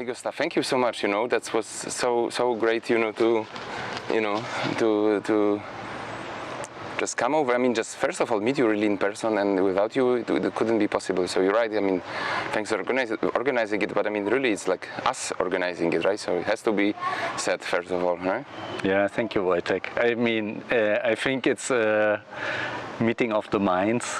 Hey Gustav, thank you so much. That was so great. To just come over. I mean, just first of all, meet you really in person, and without you, it couldn't be possible. So you're right. I mean, thanks for organizing it, but I mean, really, it's like us organizing it, right? So it has to be said first of all, right? Yeah, thank you, Wojtek. I mean, I think it's a meeting of the minds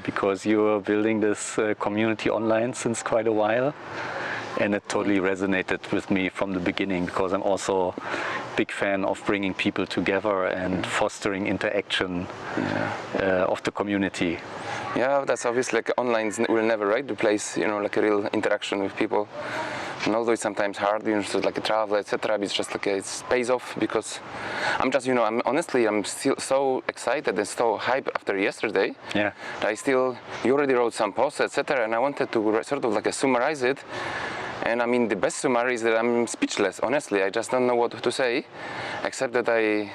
because you're building this community online since quite a while. And it totally resonated with me from the beginning, because I'm also a big fan of bringing people together and fostering interaction of the community. Yeah, that's obviously like online will never replace, like a real interaction with people. And although it's sometimes hard, so like a travel, etc., it's just like it pays off, because I'm just, I'm still so excited and so hyped after yesterday. Yeah. That you already wrote some posts, etc., and I wanted to sort of like summarize it. And I mean, the best summary is that I'm speechless, honestly. I just don't know what to say, except that I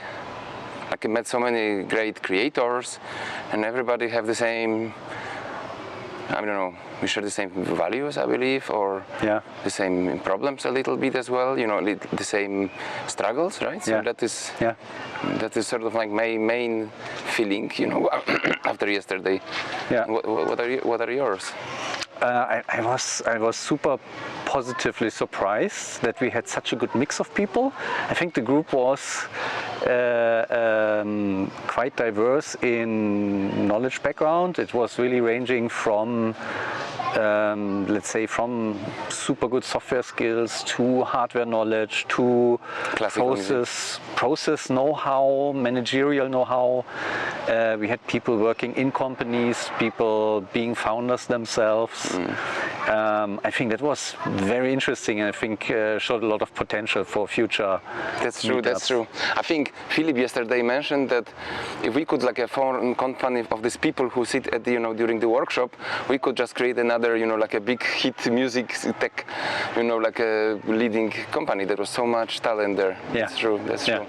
met so many great creators, and everybody have the same, I don't know, we share the same values, I believe, or the same problems a little bit as well, the same struggles, right? So that is sort of like my main feeling, after yesterday. Yeah. What are yours? I was super positively surprised that we had such a good mix of people. I think the group was quite diverse in knowledge background. It was really ranging from let's say from super good software skills to hardware knowledge to process know-how, managerial know-how. We had people working in companies, people being founders themselves. I think that was very interesting, and I think showed a lot of potential for future. That's true. That's true. I think Philip yesterday mentioned that if we could form a company of these people who sit at during the workshop, we could just create another like a big hit music tech, like a leading company. There was so much talent there. Yeah. That's true. That's true.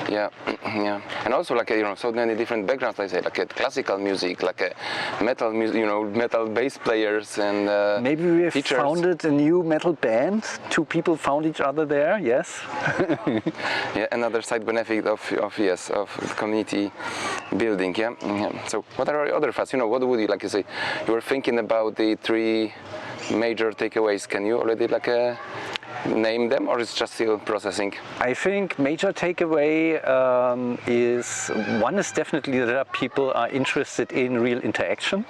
Yeah, yeah. And also so many different backgrounds. Like say, like a classical music, like a metal music, metal bass players and. Maybe we have founded a new metal band. Two people found each other there. Yes. Yeah, another side benefit of community building. Yeah. So what are your other thoughts? What would you like to say? You were thinking about the 3 major takeaways. Can you already name them, or is just still processing? I think major takeaway one is definitely that people are interested in real interaction.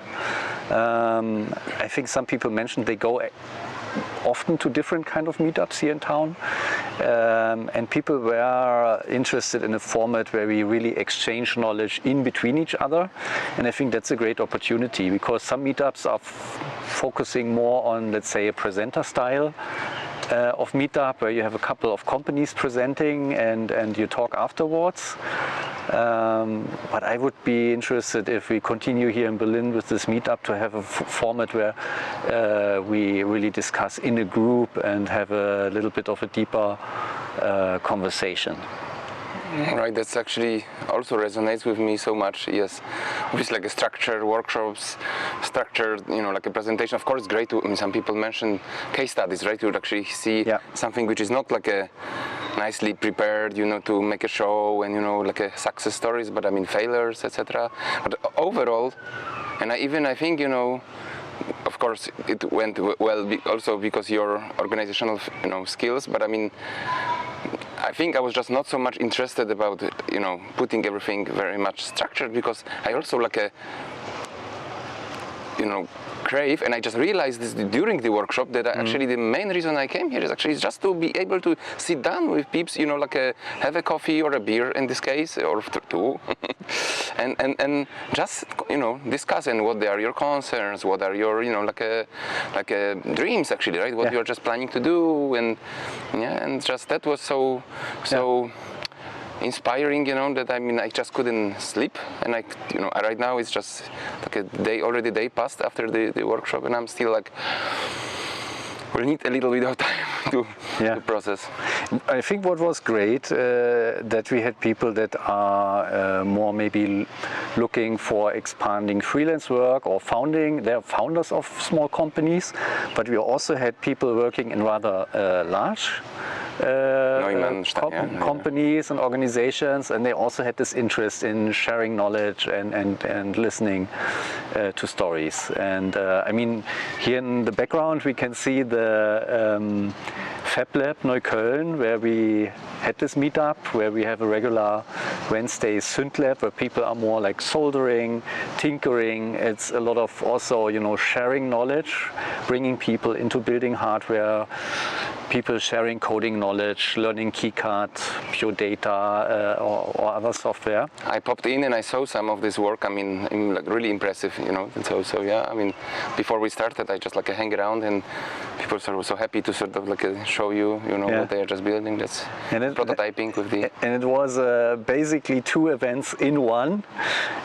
I think some people mentioned they go often to different kind of meetups here in town, and people were interested in a format where we really exchange knowledge in between each other, and I think that's a great opportunity, because some meetups are focusing more on, let's say, a presenter style of meetup, where you have a couple of companies presenting and you talk afterwards. But I would be interested, if we continue here in Berlin with this meetup, to have a format where we really discuss in a group and have a little bit of a deeper conversation. Right, that's actually also resonates with me so much. Yes, with like a structured workshops, structured, like a presentation. Of course, great. Some people mention case studies, right? You would actually see something which is not like a nicely prepared, to make a show and like a success stories, but I mean failures, etc. But overall, and I think of course, it went well also because your organizational, skills. But I mean, I think I was just not so much interested about, putting everything very much structured, because I also crave, and I just realized this during the workshop, that actually the main reason I came here is just to be able to sit down with peeps, have a coffee or a beer in this case, or 2, and just discuss, and what are your concerns, what are your dreams actually, right? What you're just planning to do, and just that was so inspiring, that I just couldn't sleep, and right now it's just like a day passed after the workshop, and I'm still we'll need a little bit of time to process. I think what was great that we had people that are more maybe looking for expanding freelance work or they're founders of small companies, but we also had people working in rather large companies and organizations, and they also had this interest in sharing knowledge and listening to stories. And I mean, here in the background we can see the Fab Lab Neukölln, where we had this meetup, where we have a regular Wednesday Synth Lab, where people are more like soldering, tinkering. It's a lot of also, sharing knowledge, bringing people into building hardware, people sharing coding knowledge, learning KeyCard, Pure Data, or other software. I popped in and I saw some of this work. I mean, like really impressive, And so yeah. I mean, before we started, I just hang around, and people were so happy to sort of show you, what they are just building. That's prototyping with the. And it was basically 2 events in one,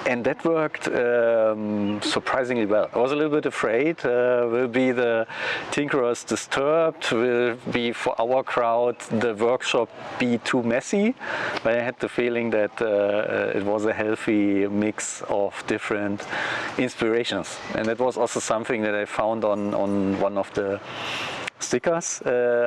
and that worked surprisingly well. I was a little bit afraid. Will be the Tinkerers disturbed? Will be for our crowd the workshop be too messy? But I had the feeling that it was a healthy mix of different inspirations, and that was also something that I found on one of the stickers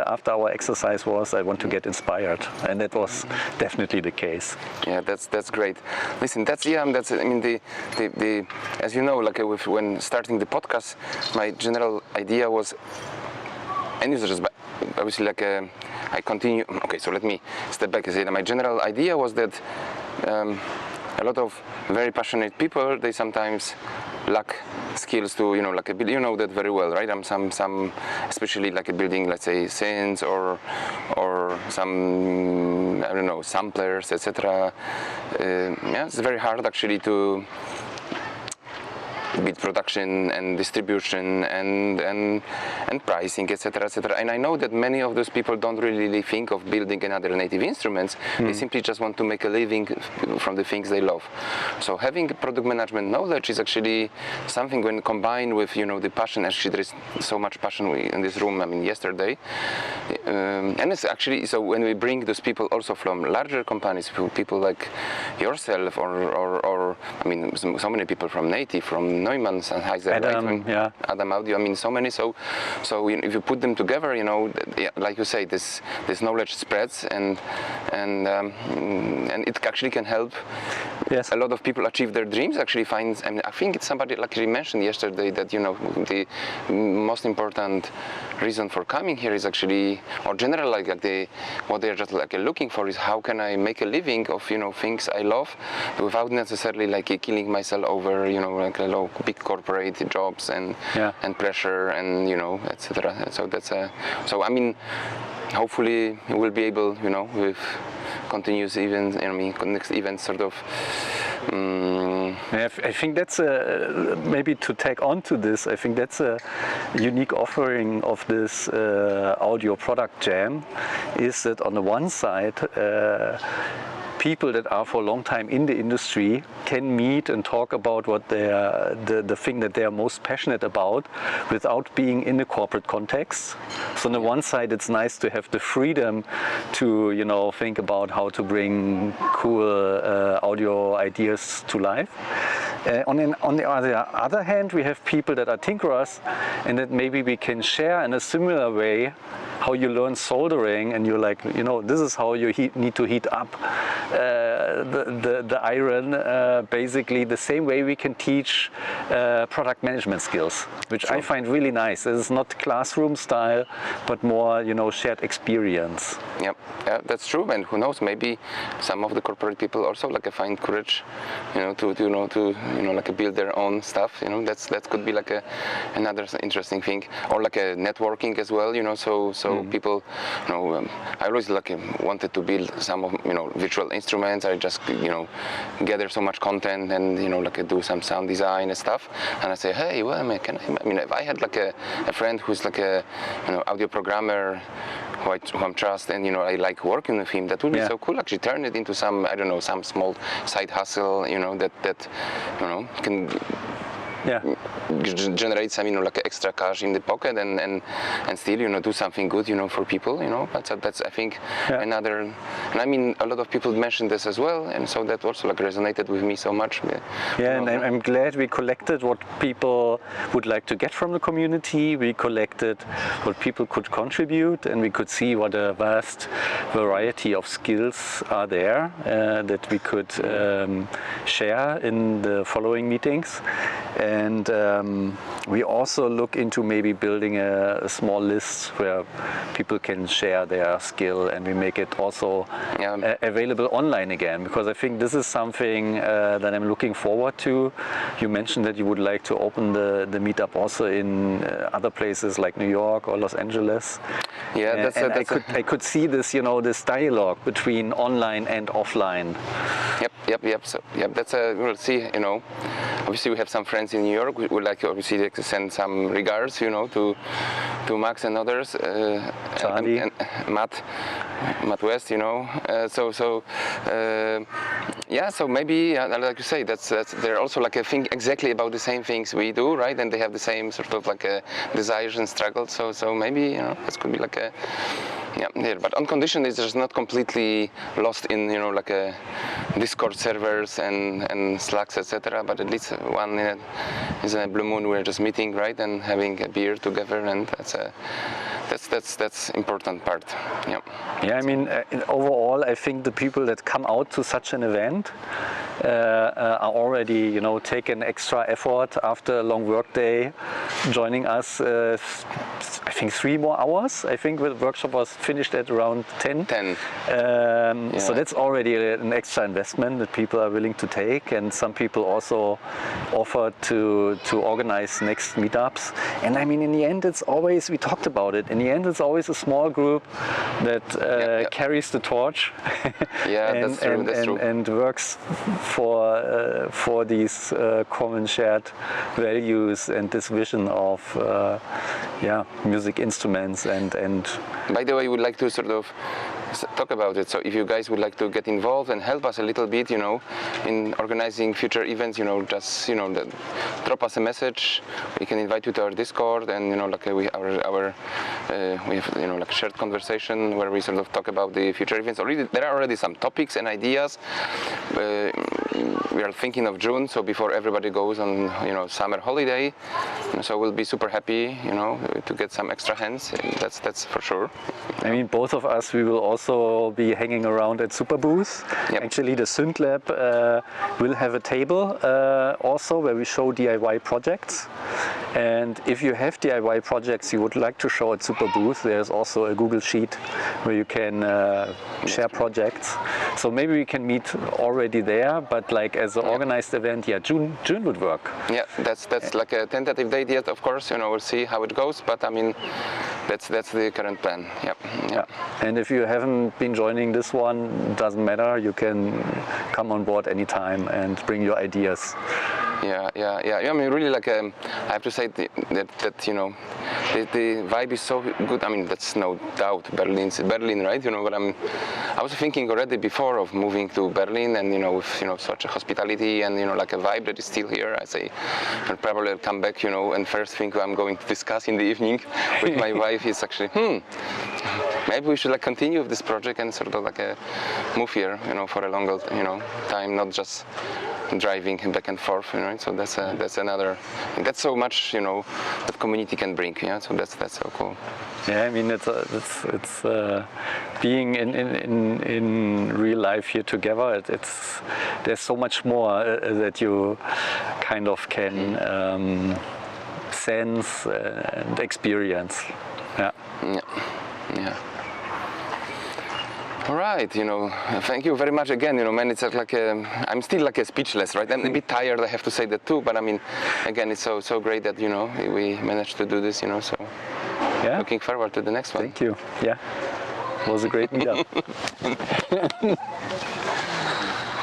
after our exercise was, I want to get inspired, and that was definitely the case. Yeah, that's great. Listen, that's I mean, the as you know, when starting the podcast, my general idea was, and it's just obviously I continue. Okay, so let me step back and say that my general idea was that a lot of very passionate people, they sometimes lack skills to, that very well, right? Some especially building, let's say, synths or some, I don't know, samplers, etc. It's very hard actually to beat production and distribution and pricing, etc., etc. And I know that many of those people don't really think of building another native instruments. They simply just want to make a living from the things they love. So having product management knowledge is actually something, when combined with the passion. Actually, there is so much passion in this room. I mean, yesterday, and it's actually, so when we bring those people also from larger companies, people like yourself, or I mean, so many people from Native, from Neumann, Sennheiser, Adam Audio. I mean, so many. So if you put them together, like you say, this knowledge spreads, and it actually can help a lot of people achieve their dreams. Actually, I think it's somebody actually mentioned yesterday that the most important reason for coming here is actually, or general, what they're just looking for is, how can I make a living of things I love without necessarily killing myself over big corporate jobs and pressure and etc. So that's so I mean, hopefully we'll be able with continuous events, next events sort of. I think that's maybe to tag on to this. I think that's a unique offering of this audio product jam, is that on the one side, people that are for a long time in the industry can meet and talk about what the thing that they are most passionate about without being in the corporate context. So on the one side, it's nice to have the freedom to think about how to bring cool audio ideas to life. On the other hand, we have people that are tinkerers, and that maybe we can share in a similar way how you learn soldering, and you're like, this is how you need to heat up the iron, basically the same way we can teach product management skills, which I find really nice. It's not classroom style, but more, shared experience. Yeah, that's true. And who knows, maybe some of the corporate people also find courage, to build their own stuff. That could be another interesting thing, or a networking as well. So people, I always wanted to build some of virtual instruments. I just gather so much content and do some sound design and stuff. And I say, hey, well, if I had a friend who's a audio programmer who I trust, and I like working with him, that would be so cool. Actually, turn it into some, I don't know, some small side hustle. That can. generate some, like extra cash in the pocket and still, do something good, for people, That's I think another. And I mean, a lot of people mentioned this as well, and so that also like resonated with me so much. And I'm glad we collected what people would like to get from the community. We collected what people could contribute, and we could see what a vast variety of skills are there that we could share in the following meetings. And we also look into maybe building a small list where people can share their skill, and we make it also available online again, because I think this is something that I'm looking forward to. You mentioned that you would like to open the meetup also in other places like New York or Los Angeles. Yeah, I could see this, this dialogue between online and offline. Yep. So we'll see. Obviously we have some friends in New York. We would like to obviously send some regards, to Max and others, Charlie. and Matt West, So maybe, like you say, that's they're also like think exactly about the same things we do, right? And they have the same sort of like desires and struggles. So maybe this could be like a. Yeah, but on condition it's just not completely lost in like a Discord servers and Slacks, etc. But at least one is a blue moon. We're just meeting, right, and having a beer together, and that's important part. Yeah, I mean, overall, I think the people that come out to such an event are already, taking extra effort after a long work day, joining us. I think 3 more hours. I think the workshop was finished at around 10. So that's already an extra investment that people are willing to take, and some people also offer to organize next meetups. And I mean, in the end, it's always, we talked about it, in the end it's always a small group that carries the torch That's true. And works for these common shared values and this vision of music instruments and by the way, we would like to sort of talk about it. So if you guys would like to get involved and help us a little bit, in organizing future events, just drop us a message. We can invite you to our Discord, and like we have like a shared conversation where we sort of talk about the future events. There are already some topics and ideas. We are thinking of June, so before everybody goes on summer holiday, so we'll be super happy to get some extra hands. That's for sure. I mean, both of us, we will also be hanging around at Super Booth. Actually, the Synth Lab will have a table also where we show DIY projects. And if you have DIY projects you would like to show at Super Booth, there's also a Google Sheet where you can share projects. So maybe we can meet already there, but like as an organized event, June would work. Yeah, that's like a tentative date yet, of course. We'll see how it goes, but I mean, that's the current plan. Yeah. And if you haven't been joining this one, it doesn't matter. You can come on board anytime and bring your ideas. Yeah. I mean, really, like I have to say that the vibe is so good. I mean, that's no doubt Berlin, right? But I was thinking already before of moving to Berlin, and with such a hospitality and like a vibe that is still here. I say I'll probably come back, and first thing I'm going to discuss in the evening with my wife is actually, maybe we should like continue with this project and sort of like move here, for a longer, time, not just driving back and forth, So that's another. That's so much, that community can bring. So that's so cool. Yeah, I mean, it's being in real life here together. There's so much more that you kind of can sense and experience. Yeah. All right, thank you very much again. Man, it's like I'm still like speechless, right? I'm a bit tired, I have to say that too. But I mean, again, it's so great that we managed to do this. So looking forward to the next one. Thank you. Yeah, it was a great meetup.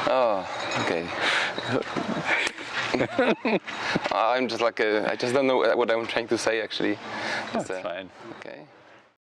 Oh, okay. I'm just like I just don't know what I'm trying to say actually. That's fine. Okay.